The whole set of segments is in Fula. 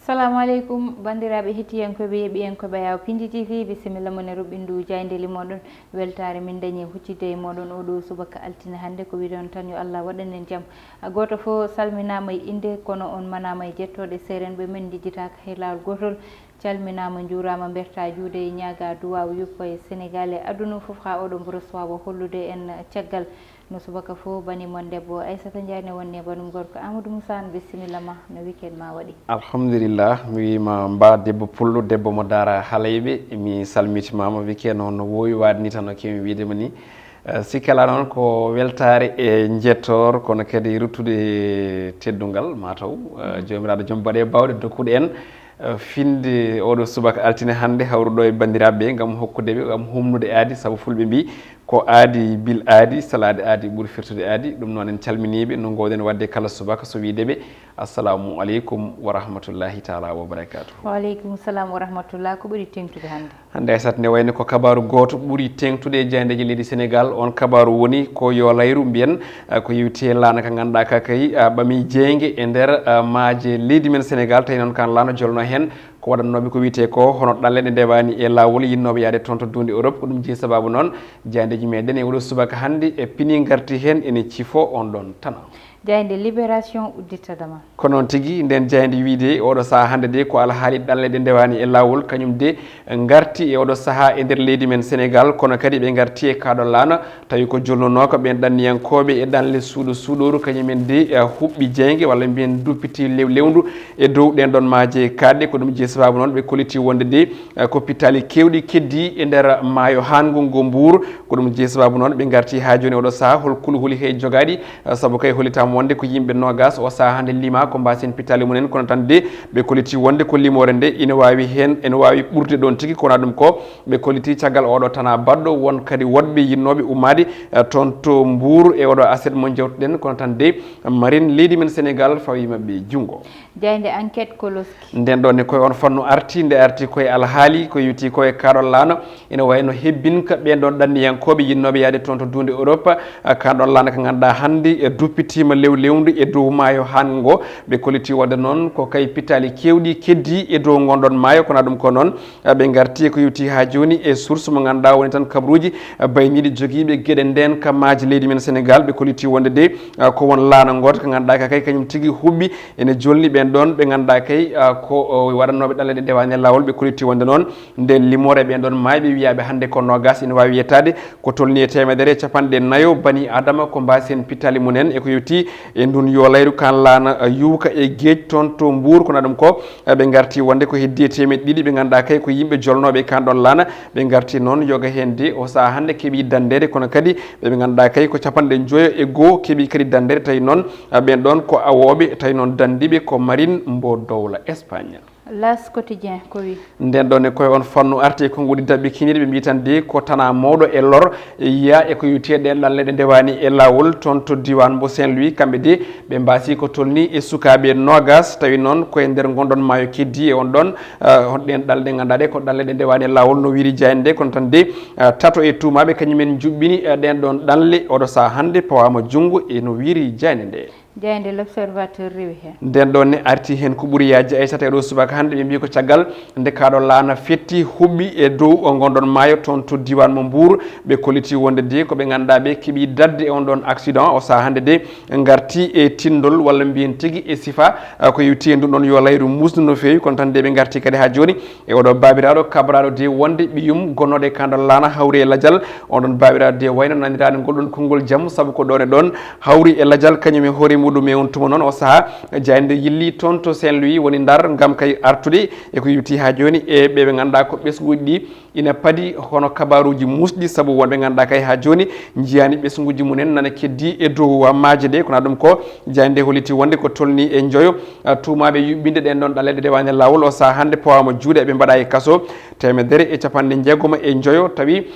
Assalamu alaikum bandiraɓe hettiyankoɓe yeɓiyankoɓe yaw Pindi TV bisimilla mon e ruɓɓindu jayndeli moɗon weltare min dañi huccide e moɗon oɗo subaka altine hannde ko wiɗon tan yo Allah waɗanen jaam goto fo salminama e inde kono on manama e jettoɗe serenɓe men jejjitaka hay lawol gotol calminama juurama berta juude e ñaaga duwaw yuppo e Sénégal e aduna foof ha oɗo mbo rasuwawa hollude en caggal no subaka fo banimon debbo Aissata Ndiaye ne wonne banum gorko Amadou Moussa bisimilla ma no weekend ma waɗi alhamdulillah mi wima mba debbo pullo debbo mo dara halayɓe mi salmitimama weekend on no wowi wadni tan no kemi widema ni sikkala noon ko weltare e jettor kono kadi ruttude teddungal mataw jomiraɗo joom baɗe bawɗe dokkuɗo en finde oɗo subaka altine hannde hawruɗo e bandiraɓeɓe gam hokkudeɓe gam humnude aadi saabu fulɓe mbi ko aadi bil aadi salade aadi ɓuuri firtude aadi ɗum noon en calminiɓe no gowɗen wadde kala subaka so wideɓe assalamu aleykum wa rahmatullahi taala wa barakatuh. Waaleykum salam wa rahmatullah ko ɓuuri tengtude hannde Aissata nde wayno ko kabaru goto ɓuuri tengtude e jayndeji leydi Sénégal on kabaru woni ko yo layru mbiyen ko yewti laana ka ganduɗa ka kay ɓami jeygue e nder maaje leydi men Sénégal tawi noon kan laana jolno hen ko waɗannoɓe ko wiyete ko hono ɗalleɗe ndewani e lawol yinnoɓe yaade toon to duunde Europe ko ɗum jeeyi sababu noon jayndeji meɗen e oɗo subaka hannde e pini garti hen ene cifo on ɗon tana jayde libération uddittadama ko noon tigui nden jayde wiide oɗo saaha hannde de ko alhaali ɗalleɗe ndewani e lawol kañum de garti e oɗo saaha e nder leydi men Sénégal kono kadi ɓe garti e kaɗo laana tawi ko jolnunoka ɓen ɗanniyankoɓe e ɗanle suuɗoru kañumen de huɓɓi jeygue walla mbiyen duppiti lewdu e dow ɗen ɗon maaje kaɗɗe ko ɗum jeeyi sababu noon ɓe koliti wonde de ko pitali kewɗi keddi e nder maayo hangol ngo Mbour ko ɗum jeeyi sababu noon ɓe garti ha joni oɗo saaha hol kulhuli he jogaɗi saabu kay holitama wonde ko yimɓe nogas o saaha hande lima ko mbasen pitali mumen kono tan de ɓe koliti wonde ko limore nde ina wawi hen ene wawi ɓurde ɗon tigui kono ɗum ko ɓe koliti caggal oɗo tana baɗɗo won kadi woɗɓe yinnoɓe ummade toon to Mbour e oɗo aset mo jewtuɗen kono tan de marine leydi men Sénégal fawi mabɓe junggo jayde enquête koloski nden ɗon ne koye on fannu arti nde arti koye alhaali ko yewti koye kaɗon laana ene wayno hebbinka ɓen ɗon ɗanniyankoɓe yinnoɓe yaade toon to duunde Europe kaɗon laana ko ganduɗa hannde e duppitima lewdu e dow maayo hangol ngo ɓe koliti wadde noon ko kay pitali kewɗi keddi e dow gonɗon maayo kono ɗum ko noon ɓe garti ko yewti ha joni e source mo ganduɗa woni tan kabaruji bayniɗi joguiɓe gueɗe nden ka maaji leydi men Sénégal ɓe koliti wonde de ko won laana goto ko ganduɗa ka kay kañum tigui huɓɓi ene jolni ɓen ɗon ɓe ganduɗa kay ko waɗannoɓe ɗalleɗe ndewani lawol ɓe koliti wonde noon nden limore ɓen ɗon maayi ɓe wiyaɓe hannde ko nogas ene wawi yettade ko tolni e temedere capanɗe nayo bani adama ko mbasen pitali munen e ko yewti e ndun yo layru kan laana yuuka e gueej toon to Mbour kono ɗum ko ɓe garti wonde ko heddi e temeɗɗe ɗiɗi ɓe ganduɗa kay ko yimɓe jolnoɓe kan ɗon laana ɓe garti noon yoga hen de o saaha hannde keeɓi dandede kono kadi ɓe ganduɗa kay ko capanɗe joyo e goho keeɓi kadi dandede tawi noon ɓen ɗon ko awoɓe tawi noon dandiɓe ko marine mbo dowla Espagne L'As quotidien ko wi nden ɗon e koye on fannu arti e konngudi dabɓe kiniɗe ɓe mbi tan de ko tana mawɗo e lor yiya e ko yewteɗen ɗalleɗe ndewani e lawol toon to diwan mbo Saint-Louis kamɓe de ɓe mbasi ko tolni e sukaɓe nogas tawi noon koye nder gonɗon maayo keddi e on ɗon honɗen ɗalɗe ganduɗa ɗe ko ɗalleɗe ndewani e lawol no wiri jayde nde kono tan de tato e tumaɓe kañumen juɓɓini ɗen ɗon ɗanle oɗo saaha hannde pawama junggo e no wiri jayde nde jayde l'observateur rewi hen nden ɗon ne arti hen ko ɓuuri yajji Aissata e ɗo subaka hannde ɓe mbi ko caggal nde kaɗo laana fetti huɓɓi e dow gonɗon maayo toon to diwan mo Mbour ɓe koliti wonde de koɓe ganduɗa ɓe keeɓi dadde e on ɗon accident o saaha hannde de garti e tindol walla mbiyen tigui e sifa ko yewti e ɗum ɗon yo layru musdu no fewi kono tan de ɓe garti kadi ha joni e oɗo babiraɗo kabraɗo de wonde ɓiyum gonnoɗo e kanɗon laana hawri e ladial on ɗon babiraɗo de wayno nanirani ngolɗon konngol jaam saabu ko ɗon e ɗon hawri e ladial kañum e hoore muɗum e on tuma noon o saaha jayde yilli toon to Saint-Louis woni Ndar gam kay artude e ko yewti ha joni e ɓe ganduɗa ko ɓesguji ɗi ina paadi hono kabaruji musɗi saabu wonɓe ganduɗa kay ha joni jiyani ɓesguji munen nana keddi e dow maaje ɗe kono ɗum ko jayde holliti wonde ko tolni e joyo tumaɓe yuɓɓinde ɗen ɗon ɗalleɗe ndewani lawol o saaha hannde pawama juuɗe eɓe mbaɗa e kaso temedere e capanɗe jeegoma e joyo tawi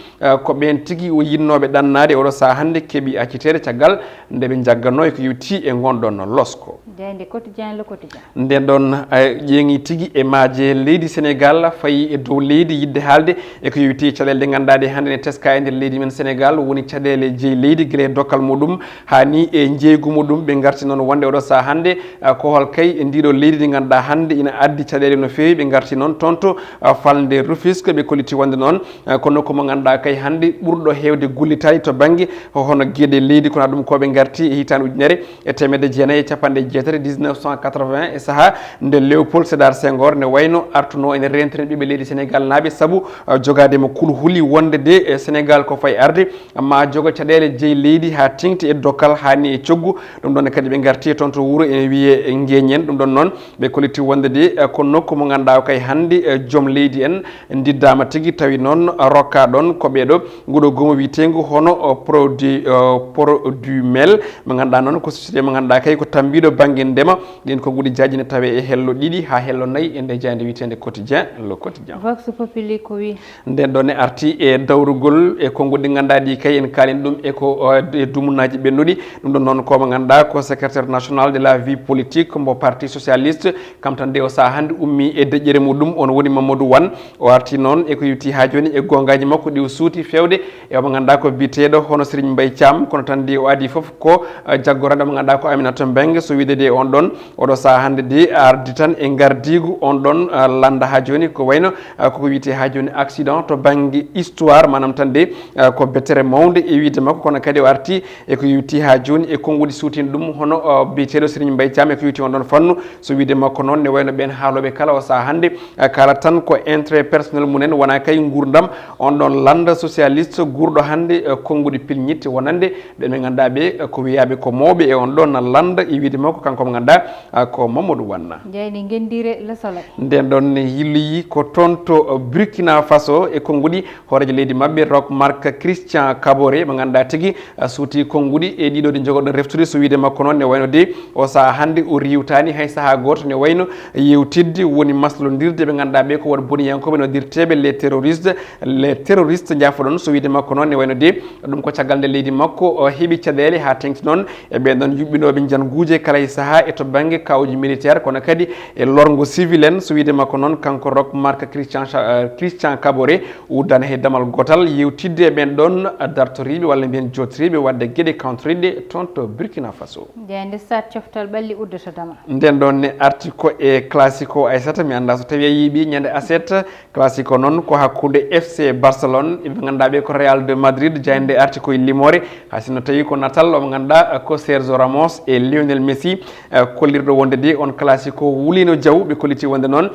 ko ɓen tigui o yinnoɓe ɗannade oɗo saaha hannde keeɓi accitede caggal nde ɓe jagganno e ko yewti e e gonɗon losko jeyde quotidien le quotidien nden ɗon ƴeeŋi tigui e maaje leydi Sénégal fayi e dow leydi yidde haalde e ko yewti caɗele ɗe ganduɗa ɗe hannde ne teska e nder leydi men Sénégal woni caɗele jeeyi leydi guila e dokkal muɗum hani e jeygu muɗum ɓe garti noon wonde oɗo saaha hannde ko hol kay e ndiɗo leydi ndi ganduɗa hannde ina addi caɗele no fewi ɓe garti noon toon to falde Rufisque ɓe kolliti wonde noon kono ko mo ganduɗa kay hannde ɓurɗo hewde gullitali to banggue hono gueɗe leydi kono ɗum koɓe garti e hitande ujunere e temedde jeenayyi e capanɗe jeetati 1980 e saaha nde Léopold Sédar Senghor ne wayno artuno ene rentene ɓiɓe leydi Sénégal naaɓe saabu jogadema kulhuli wonde de e Sénégal ko fayi arde ma jogo caɗele jeeyi leydi ha tingti e dokkal hani e coggu ɗum ɗon kadi ɓe garti toon to wuuro ene wiye Nguéñen ɗum ɗon noon ɓe kolliti wonde de ko nokku mo ganduɗa kay hannde joom leydi en diddama tigui tawi noon rokka ɗon ko ɓeɗo nguɗo gomo witegu hono produit mel mo ganduɗa noon ko société mo ganduɗa kay ko tambiɗo banggue ndema ɗin ko guuɗi jajine tawe e hello ɗiɗi ha hello nayyi e nde jayde witende quotidien le quotidien vox populi ko wi nden ɗon ne arti e dawrugol e konngol ɗi ganduɗa ɗi kay en kalin ɗum eko e dumunaji ɓennuɗi ɗum ɗon noon komo ganduɗa ko secrétaire national de la vie politique mbo parti socialiste kam tan nde o saaha hannde ummi e deƴƴere muɗum on woni Mamadou Wane o arti noon eko yewti ha joni e gongaji makko ɗi o suuti fewde e omo ganduɗa ko biteɗo hono Serigne Mbaye Thiam kono tan de o adi foof ko jaggorade mo ganduɗa ko Aminata Mbengue so wiide de on ɗon oɗo saaha hannde de ardi tan e gardigu on ɗon landa ha joni ko wayno koko wiyete ha joni accident to banggue histoire manam tan de ko bettere mawde e wiide makko kono kadi o arti eko yewti ha joni e konngudi suutini ɗum hono biteɗo Serigne Mbaye Thiam eko yewti on ɗon fannu so wiide makko noon ne wayno ɓen haaloɓe kala o saaha hannde kala tan ko intérêt personnel mumen wona kay gurdam on ɗon landa socialiste gurɗo hannde konngudi pilñitte wonande ɓe ganduɗa ɓe ko wiyaɓe ko mawɓe e on ɗon landa e wiide makko kanko mo ganduɗa ko Mamadou Wane jeyni gendire le soleil nden ɗon ne yilloyi ko toon to Burkina Faso e konngudi horejo leydi mabɓe Roch Marc Christian Kaboré mo ganduɗa tigui suuti konngudi e ɗiɗo ɗi jogoɗon reftude so wiide makko noon ne wayno de o saaha hannde o riwtani hay saaha goto ne wayno yewtidde woni maslodirde ɓe ganduɗa ɓe ko won boniyankoɓe no dirteɓe les terroristes jaafoɗon so wiide makko noon ne wayno de ɗum ko caggal nde leydi makko heeɓi caɗele ha tengti noon e ɓen ɗon yuɓɓinoɓe janguuje kala e saaha e to banggue kawuji militaire kono kadi e lorgo civil en so wiide makko noon kanko Roch Marc Christian Kaboré uddana he damal gotal yewtidde e ɓen ɗon dartoriɓe walla mbiyen jotoriɓe wadde gueɗe kantoriɗe toon to Burkina Faso jeyde sat coftal ɓalli uddata dama nden ɗon ne arti ko e classico Aissata mi anda so tawi a yiiɓi ñande aset classico noon ko hakkude FC Barcelone ɓe ganduɗa ɓe ko Real de Madrid jayde arti koye limore ha sinno tawi ko natal omo ganduɗa ko Sergio Ramos e Lionel Messi kollirɗo wonde de on classico wulino diaw ɓe kolliti wonde noon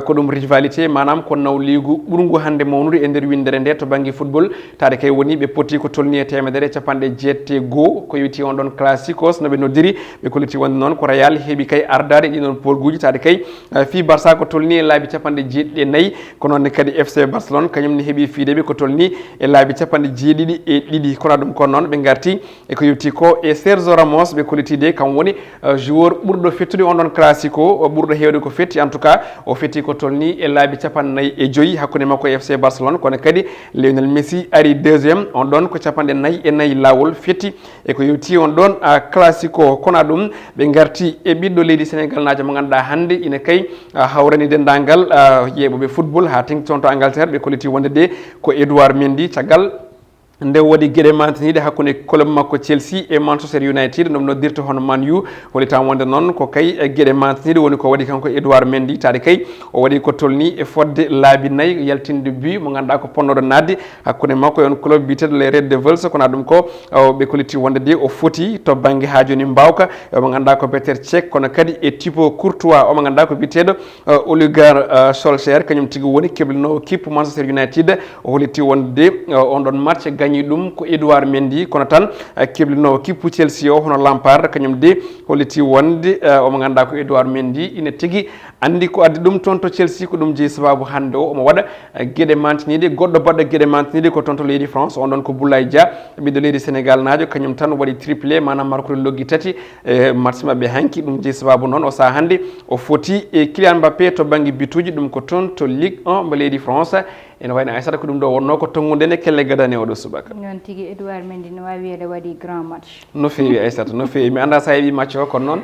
ko ɗum rivalité manam ko nawligu ɓurgu hannde mawnude e nder windere nde to banggue football tade kay woni ɓe poti ko tolni e temedere capanɗe jeettegoo ko yewti on ɗon classicos noɓe noddiri ɓe kolliti wonde noon ko Real heeɓi kay ardade ɗiɗon polguji tade kay fi Barça ko tolni e laabi capanɗe jeeɗiɗi ko noonne kadi FC Barcelone kañum ne heeɓi fiideɓe ko tolni e laabi capanɗe jeeɗiɗi e ɗiɗi kono ɗum kon noon ɓe garti eko yewti ko e Sergio Ramos ɓe kollitide kam woni joueur ɓurɗo fettude on ɗon classico ɓurɗo hewde ko fetti en tout cas o fetti ko tolni e laabi capannayyi e joyyi hakkude makko e FC Barcelone kono kadi Lionel Messi ari deuxiéme on ɗon ko capanɗe nayyi e nayyi lawol fetti eko yewti on ɗon classico kono ɗum ɓe garti e ɓiɗɗo leydi Sénégal najo mo ganduɗa hannde ina kay hawrani dendagal yeɓoɓe football ha tengti toon to Angleterre ɓe kolliti wonde de ko Edouard Mendy caggal nde waɗi gueɗe mantiniɗe hakkude club makko Chelsea e Manchester United ɗum noddirta hono Man U holitama wonde noon ko kay gueɗe mantiniɗe woni ko waɗi kanko Edouard Mendy tade kay o waɗi ko tolni e fodde laabi nayyi yaltinde but mo ganduɗa ko ponnoɗo nadde hakkude makko e on club biteɗo les Red Devils kono ɗum ko ɓe kolliti wonde de o foti to banggue ha joni mbawka mo ganduɗa ko Peter Cech kono kadi e Thibaut Courtois omo ganduɗa ko biteɗo Olivier Solskjaer kañum tigui woni keblinowo kippe Manchester United o holiti wonde de on ɗon match gagni ɗum ko Edouard Mendy kono tan keblinowo kippu Chelsea o hono Lampard kañum de holliti wonde omo ganduɗa ko Edouard Mendy ina tigui andi ko addi ɗum toon to Chelsea ko ɗum jeeyi sababu hande o omo waɗa gueɗe mantiniɗe goɗɗo baɗɗo gueɗe mantiniɗe ko toon to leydi France on ɗon ko Boulaye Dia ɓiɗɗo leydi Sénégal najo kañum tan waɗi triplé manam markude loggi tati match mabɓe hanki ɗum jeeyi sababu noon o saaha hande o foti e Kylian Mbappé to banggue bituji ɗum ko toon to Ligue 1 mo leydi France ene wayno Aissata ko ɗum ɗo wonno ko tongude ne kelle gadani oɗo subaka non tigui Edouard Mendy no wawi wiyede waɗi grand match no fewi Aissata no fewi mi anda sa heeɓi match o kono noon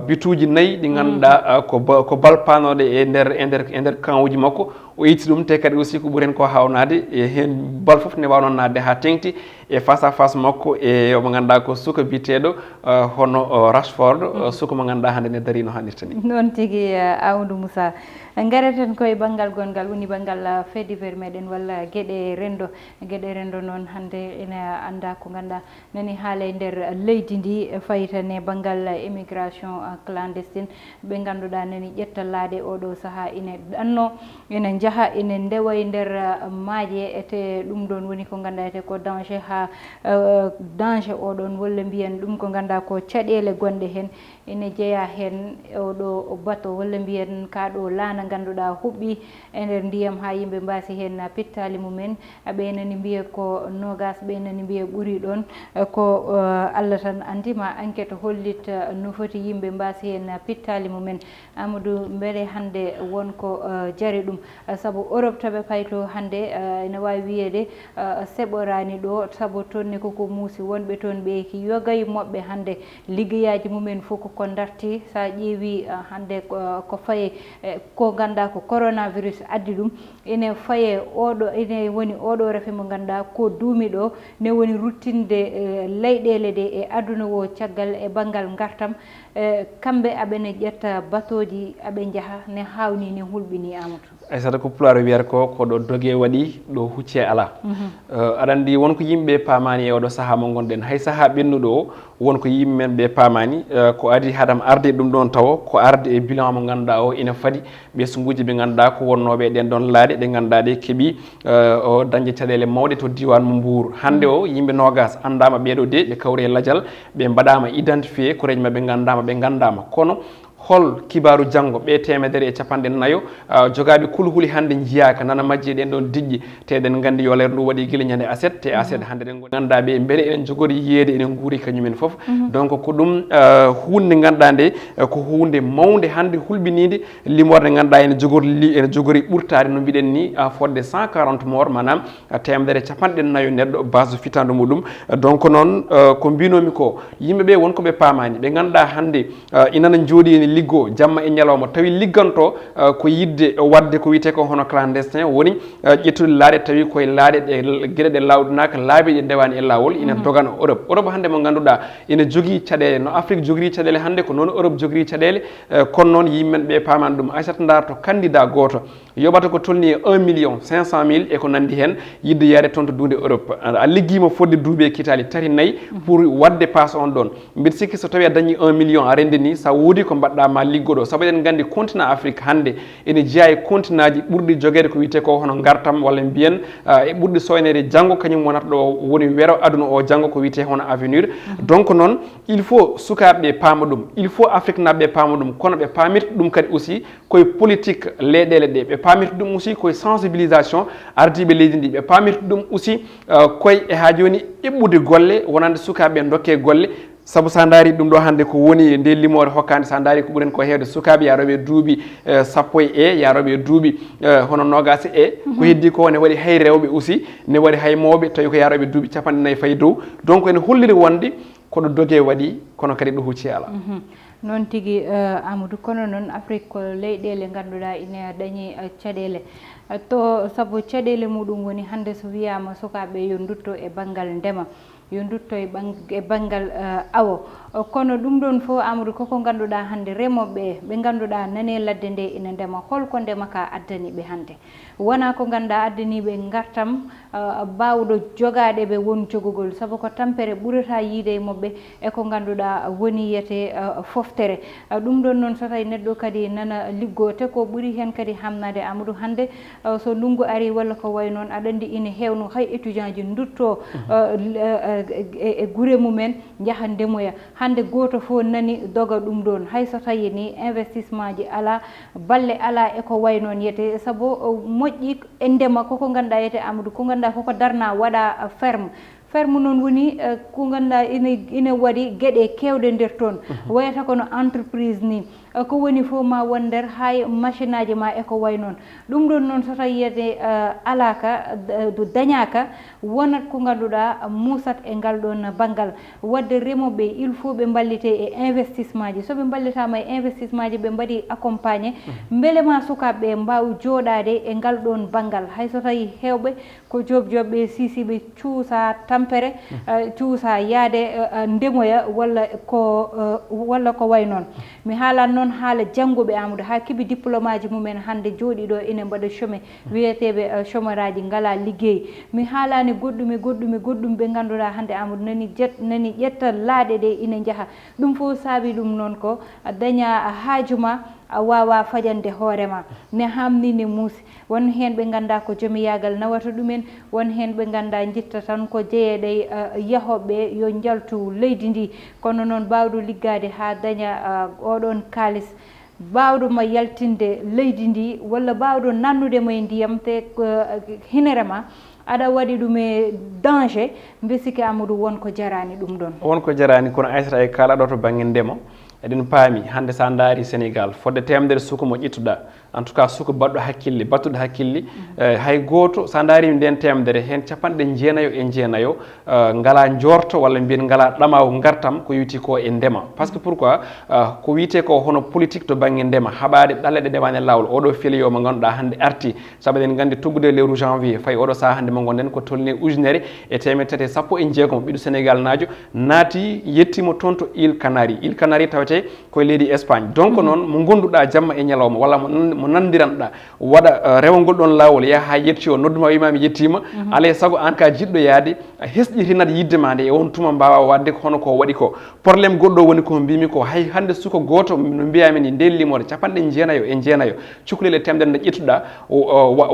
bituji 4 ɗi ganduɗa ko bal panoɗe e nder camp uji makko o itti ɗum te kadi aussi ko ɓuuri hen ko hawnade e hen bal foof ne wawno nadde ha tengti e face à face makko e omo ganduɗa ko suka biteɗo hono Rashford suka mo ganduɗa hande ne dari no hannirta ni noon tigui Amadou Moussa gareten koye banggal gongal woni banggal fait divers meɗen walla gueɗe rendo noon hande ene anda ko ganduɗa nani haala e nder leydi ndi fayitane banggal immigration clandestine ɓe ganduɗa nani ƴettallade oɗo saaha ina ɗanno ina jaaha ina ndewa e nder maaje ete ɗum ɗon woni ko ganduɗa ete ko danger ha danger oɗon walla mbiyen ɗum ko ganduɗa ko caɗele gonɗe hen ene jeeya hen oɗo bateau walla mbiyen kaɗo laana ganduɗa huɓɓi e nder ndiyam ha yimɓe mbasi hen pittali mumen ɓeynani mbiya ko nogas ɓeynani mbiya ɓuuri ɗon ko Allah tan andi ma enquête hollit no foti yimɓe mbasi hen pittali mumen Amadou beele hande wonko jari ɗum saabu Europe toɓe payto hande ene wawi wiyede seɓorani ɗo saabu toon ne koko muusi wonɓe toon ɓe ki yogay moɓɓe hande liggeyaji mumen fof ko darti sa ƴeewi hande ko faye ko ganduɗa ko coronavirus addi ɗum ene faye oɗo ene woni oɗo refe mo ganduɗa ko duumi ɗo ne woni ruttinde leyɗele ɗe e aduna o caggal e banggal gartam kamɓe aɓene ƴetta batoji aɓe jaaha ne hawni ne hulɓini Amadou Aissata ko pulaar wiyata ko ɗo dogue waɗi ɗo hucce ala aɗa andi wonko yimɓe pamani e oɗo saaha mo gonɗen hay saaha ɓennuɗo o wonko yimɓe men ɓe pamani ko adi hadam arde ɗum ɗon tawa ko arde e bilan mo ganduɗa o ina faadi ɓesguji ɓe ganduɗa ko wonnoɓe ɗen ɗon laaɗe ɗe ganduɗa ɗe keeɓi o dañde caɗele mawɗe to diwan mo Mbour hande o yimɓe nogas andama ɓeɗo de ɓe kawri e ladial ɓe mbaɗama identifié ko reñma ɓe gandama kono hol kibaru janggo ɓe 150 jogaɓe kulhuli hande jiyaka nana majji ɗen ɗon diƴƴi teɗen gandi yo lere ndu waɗi guila ñande aset te aset hande ɗen ganduɗa ɓe beele eɗen jogori yiyede eɗen guuri kañumen foof donc ko ɗum hunde ganduɗa nde ko hunde mawde hande hulɓinide limorde ganduɗa ene jogori ɓurtade no mbiɗen ni fodde 140 mort manam 150 neɗɗo base fitandu muɗum donc noon ko mbinomi ko yimɓeɓe wonkoɓe pamani ɓe ganduɗa hande inana jooɗi liggo jamma e ñalawma tawi ligganto ko yidde wadde ko wiyete ko hono clandestin woni ƴettude laaɗe tawi koye laaɗe ɗe gueɗe ɗe lawɗinaka laabi ɗe ndewani e lawol ina dogana Europe hande mo ganduɗa ina jogui caɗele no Afrique jogori caɗele hande ko noon Europe jogori caɗele kono noon yimɓemen ɓe pamani ɗum Aissata darto candidat goto yoɓata ko tolni 1.500.000 e ko nandi hen yidde yaade toon to duunde Europe a liggima fodde duuɓi e kitali 3 pour wadde passe on ɗon mbiɗa sikki so tawi a dañi 1 million a rendini sa woodi ko mbaɗɗa ma liggoɗo saabu eɗen gandi continent Afrique hande ene jeeya e continent ji ɓurɗi jogede ko wiyete ko hono gartam walla mbiyen e ɓurɗi soynede janggo kañum wonata ɗo woni wero aduna o janggo ko wiyete hono avenir donc noon il faut sukaɓeɓe paama ɗum il faut Afrique naɓeɓe paama ɗum kono ɓe pamirta ɗum kadi aussi koye politique leyɗele ɗe ɓe pamirta ɗum aussi koye sensibilisation ardiɓe leydi ndi ɓe pamirta ɗum aussi koye e ha joni eɓɓude golle wonande sukaɓeɓe dokke golle saabu sa daari ɗum ɗo hande ko woni nde limore hokkande sa daari ko ɓuuren ko hewde sukaɓe yaroɓe duuɓi 10 yaroɓe duuɓi hono nogas ko heddi ko ne waɗi hay rewɓe aussi ne waɗi hay mawɓe tawi ko yaroɓe duuɓi 40 fayi dow donc ene holliri wonde koɗo dogue waɗi kono kadi ɗo hucci ala noon tigui Amadou kono noon Afrique ko leyɗele ganduɗa ina dañi caɗele to saabu caɗele muɗum woni hande so wiyama sukaɓe yo dutto e banggal ndema yo dutto e banggal awo kono ɗum ɗon fof Amadou koko ganduɗa hande remoɓe ɓe ganduɗa nane ladde nde ina ndema holko ndema ka addani ɓe hande wona ko ganduɗa addaniɓe gartam bawɗo jogaɗe ɓe won jogugol saabu ko tampere ɓurata yiide e mabɓe e ko ganduɗa woni yiyete foftere ɗum ɗon noon so tawi neɗɗo kadi nana liggo te ko ɓuuri hen kadi hamnade Amadou hande so ndungu ari walla ko way noon aɗa andi ina hewno hay étudiant ji dutto e guure mumen jaaha ndemoya hande goto fof nani doga ɗum ɗon hay so tawi ni investissement ji ala balle ala e ko way noon yete saabu moƴƴi e ndema koko ganduɗa yete Amadou ko ganduɗa koko darna waɗa ferme noon woni ko ganduɗa ina waɗi gueɗe kewɗe nder toon wayata kono entreprise ni ko woni fof ma won nder hay machine aji ma e ko way noon ɗum ɗon noon so tawi yiyete alaka dañaka wonat ko ganduɗa musat e ngal ɗon banggal wadde remoɓe il faut ɓe ballite e investissement ji soɓe ballitama e investissement ji ɓe mbaɗi accompagné beele ma sukaɓeɓe mbaw joɗade e ngal ɗon banggal hayso tawi hewɓe ko jobjoɓɓe sisiɓe cuusa tampere cuusa yaade ndemoya walla ko way noon mi haalan noon haala janggoɓe Amadou ha keeɓi diplôme aji mumen hande jooɗi ɗo ina mbaɗa chômé wiyeteɓe chômeur aji ngala liggey mi haalani goɗɗum ɓe ganduɗa hande Amadou nani ƴetta laaɗe ɗe ina jaaha ɗum fof saabi ɗum noon ko daña haajuma a wawa fajande hoorema ne hamni ne muusi won hen ɓe ganda ko joomi yagal nawata ɗumen won hen ɓe ganda jitta tan ko jeeyeɗe yahoɓe yo jaltu leydi ndi kono noon bawɗo liggade ha daña oɗon kalis bawɗoma yaltinde leydi ndi walla bawɗo nannude mo e ndiyam te hinerema aɗa waɗi ɗum e danger mbesiki Amadou wonko jarani ɗum ɗon wonko jarani kono Aissata e kalaɗo to banggue ndema eɗen paami hande sa daari Sénégal fodde temedere suka mo ƴettuɗa en tout cas suka baɗɗo hakkille battuɗo hakkille hay goto sa daari nden temedere hen capanɗe jeenayo e jeenayo ngala jorto walla mbiyen ngala ɗamaw gartam ko witi ko e ndema par ce que pourquoi ko wite ko hono politique to banggue ndema haɓade ɗaleɗe ɗewani lawol oɗo filiyo mo ganduɗa hande arti saabu eɗen gandi toggude lewru janvier fayi oɗo saha hande mo gonɗen ko tolni ujunere e temed tati sappo e jeegom ɓiɗo Sénégal najo naati yettima toon to île Canaries tawete koye leydi Espagne donc noon mo gonduɗa jamma e ñalawma walla mo nandiranɗa waɗa rewgol ɗon lawol yaha ha yetti o nodduma wima mi yettima alay saago an ka jiɗɗo yaade hesɗitinat yiddema nde e on tuma mbawa wadde hono ko waɗi ko probléme goɗɗo woni ko mbimi ko hay hande suka goto no mbiyami ni nden limore capanɗe jeenayo e jeenayo cukalel temedere nde ƴettuɗa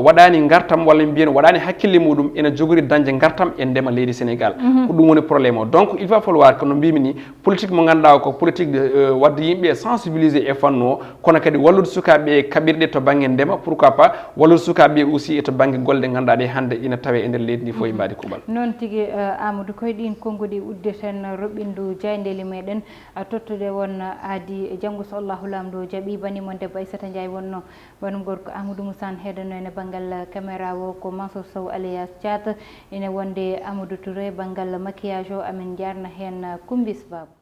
waɗani gartam walla mbiyen waɗani hakkille muɗum ene jogori dañde gartam e ndema leydi Sénégal ko ɗum woni probléme o donc il va falloir que no mbimi ni politique mo ganduɗa ko politique de wadde yimɓe sensibiliser e fannu o kono kadi wallude sukaɓe kaɓirɗe to banggue ndema pourquoi pas wallude sukaɓe aussi to banggue golle ganduɗa ɗe hande ina tawe e nder leydi ndi fo e mbadi kuuɓal noon tigui Amadou koye ɗin konngudi uddeten roɓindu jayndeli meɗen tottude won aadi janggo so Allahu lamdo jaaɓi banimon debbo Aissata Ndiaye wonno banum gorko Amadou Moussane heɗano ene banggal caméra o ko Mansour Sow alias Thiat ene wonde Amadou Touré banggal maquillage o amin jarna hen Kumbis Baba.